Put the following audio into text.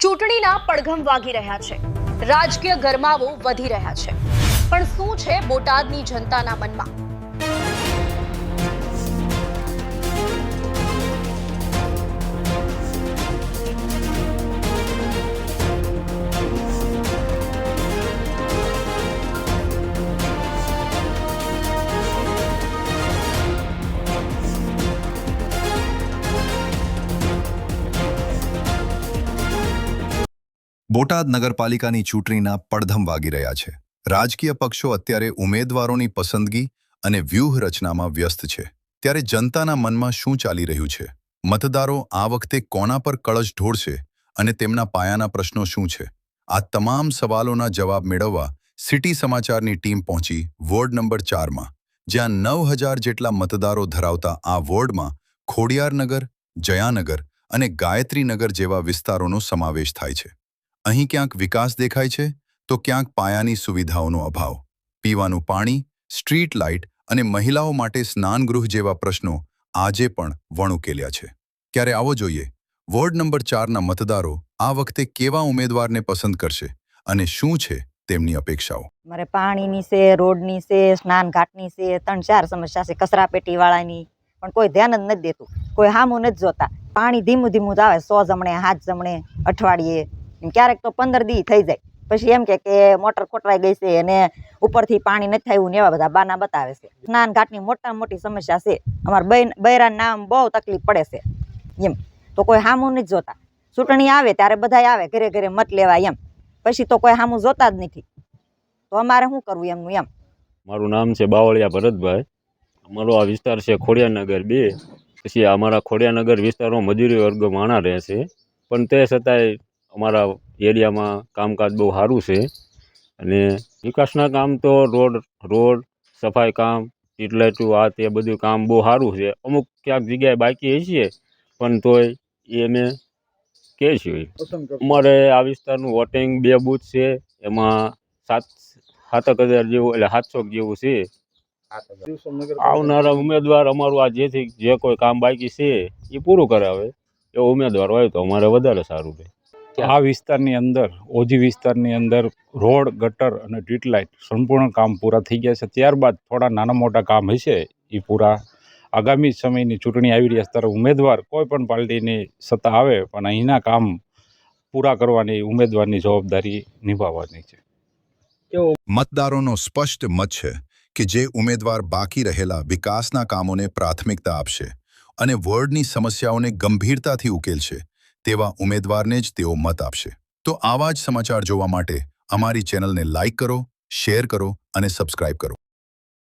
ચૂંટણીના પડઘમ વાગી રહ્યા છે, રાજકીય ગરમાવો વધી રહ્યા છે, પણ શું છે બોટાદની જનતાના મનમાં? બોટાદ નગરપાલિકાની ચૂંટણીના પડધમ વાગી રહ્યા છે। રાજકીય પક્ષો અત્યારે ઉમેદવારોની પસંદગી અને વ્યૂહરચનામાં વ્યસ્ત છે, ત્યારે જનતાના મનમાં શું ચાલી રહ્યું છે? મતદારો આ વખતે કોના પર કળશ ઢોળશે અને તેમના પાયાના પ્રશ્નો શું છે? આ તમામ સવાલોના જવાબ મેળવવા સિટી સમાચારની ટીમ પહોંચી વોર્ડ નંબર 4માં, જ્યાં 9000 જેટલા મતદારો ધરાવતા આ વોર્ડમાં ખોડિયારનગર, જયાનગર અને ગાયત્રીનગર જેવા વિસ્તારોનો સમાવેશ થાય છે। અહીં ક્યાંક વિકાસ દેખાય છે તો ક્યાંક પાયાની સુવિધાઓનો અભાવ, પીવાનું પાણી, સ્ટ્રીટ લાઇટ અને મહિલાઓ માટે સ્નાનગૃહ જેવા પ્રશ્નો આજે પણ વણઉકેલ્યા છે। ત્યારે આવો જોઈએ વોર્ડ નંબર 4ના મતદારો આ વખતે કેવા ઉમેદવારને પસંદ કરશે અને શું છે તેમની અપેક્ષાઓ। મારે પાણીની છે, રોડની છે, સ્નાનઘાટની છે, 3-4 સમસ્યા છે, કચરાપેટીવાળાની, પણ કોઈ ધ્યાન જ નથી દેતું, કોઈ સામું નથી જોતા। પાણી ધીમું ધીમું જ આવે, 100 જમણે, 7 જમણે, અઠવાડિયે, ક્યારેક તો 15 દી થઈ જાય, પછી એમ કે મોટર ખોટવાઈ ગઈ છે અને ઉપરથી પાણી નથી આવ્યું ને એવા બધા બાના બતાવે છે। સ્નાનઘાટની મોટામાં મોટી સમસ્યા છે, અમારા બૈરાના નામ બહુ તકલીફ પડે છે એમ, તો કોઈ સામું નથી જોતા। ચૂંટણી આવે ત્યારે બધા આવે ઘરે ઘરે મત લેવા એમ, પછી તો કોઈ સામું જોતા જ નથી, તો અમારે શું કરવું એમનું એમ। મારું નામ છે બાવળિયા ભરતભાઈ, અમારો આ વિસ્તાર છે ખોડિયારનગર 2। પછી અમારા ખોડિયારનગર વિસ્તારમાં મજૂરી વર્ગ માણા રહે છે, પણ તે છતાંય અમારા એરિયામાં કામકાજ બહુ સારું છે અને વિકાસના કામ તો રોડ સફાઈ કામ, સ્ટ્રીટ લાઇટો, આ તે બધું કામ બહુ સારું છે। અમુક ક્યાંક જગ્યાએ બાકી હશે પણ તોય એ અમે કહે છીએ। અમારે આ વિસ્તારનું વોટિંગ 2 બૂથ છે, એમાં 7,000 જેવું એટલે 700 જેવું છે। આવનારા ઉમેદવાર અમારું આ જે કોઈ કામ બાકી છે એ પૂરું કરાવે એવો ઉમેદવાર હોય તો અમારે વધારે સારું રહે। આ વિસ્તારની અંદર, ઓજી વિસ્તારની અંદર રોડ, ગટર અને સ્ટ્રીટ લાઇટ સંપૂર્ણ કામ પૂરા થઈ ગયા છે। ત્યારબાદ થોડા નાના મોટા કામ હશે એ પૂરા આગામી સમયની ચૂંટણી આવી રહ્યા છે ત્યારે ઉમેદવાર કોઈ પણ પાર્ટીની સત્તા આવે પણ અહીંના કામ પૂરા કરવાની ઉમેદવારની જવાબદારી નિભાવવાની છે। મતદારોનો સ્પષ્ટ મત છે કે જે ઉમેદવાર બાકી રહેલા વિકાસના કામોને પ્રાથમિકતા આપશે અને વોર્ડની સમસ્યાઓને ગંભીરતાથી ઉકેલશે તેવા ઉમેદવારને જ તેઓ મત આપશે। તો આવા જ સમાચાર જોવા માટે અમારી ચેનલને લાઇક કરો, શેર કરો અને સબસ્ક્રાઇબ કરો।